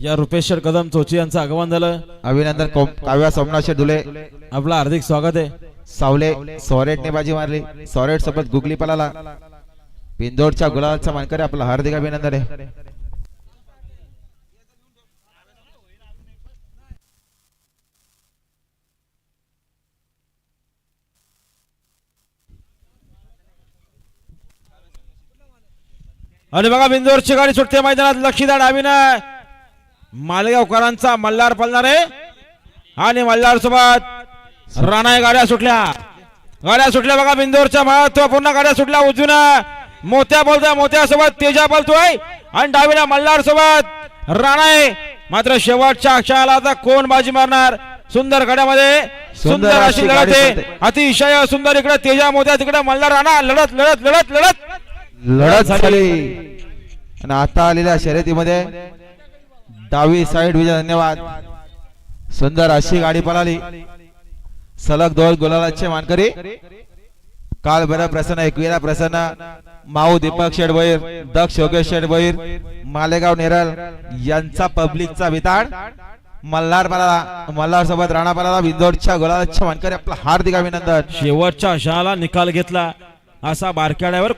या रुपेश कदम चोची यांचं आगमन झालं. अभिनंदन. काव्या सोमनाथ धुले आपलं हार्दिक स्वागत आहे. सावले सॉरेटने बाजी मारली. सॉरेट सोबत गुगली पलाला. बिंदोडच्या गुलालचा मानकरी आपलं हार्दिक अभिनंदन आहे. आणि बघा बिंदोरची गाडी सुटते मैदानात. लक्षीदार डावीनं मालेगावकरांचा मल्हार पळणार आहे आणि मल्हार सोबत राणा गाड्या सुटल्या बघा. बिंदोरच्या महत्वपूर्ण गाड्या सुटल्या. उजवीनं मोत्या बोलतोय, मोत्यासोबत तेजा बोलतोय आणि डावीनं मल्हार सोबत राणा आहे. मात्र शेवटच्या क्षणाला आता कोण बाजी मारणार. सुंदर गाड्यामध्ये सुंदर अशी लढत आहे. अतिशय सुंदर. इकडे तेजा मोत्या, तिकडे मल्हार राणा. लढत लढत लढत लढत लढत झाली. आणि आता आलेल्या शर्यतीमध्ये डावी साइड विजय. धन्यवाद. सुंदर अशी गाडी पळाली. सलग 2 गुलालाचे मानकरी. काल बरं प्रसन्न, एकवीरा प्रसन्न, माऊ दीपक शेडबैर, दक्ष योगेश शेडबैर, मालेगाव नेरळ यांचा पब्लिकचा विताड. मल्हार पळाला, मल्हार सोबत राणा पळाला. बिंदोडच्या गुलालाचे मानकरी आपलं हार्दिक अभिनंदन. शेवटच्या क्षणाला निकाल घेतला असा बारक्याड्यावर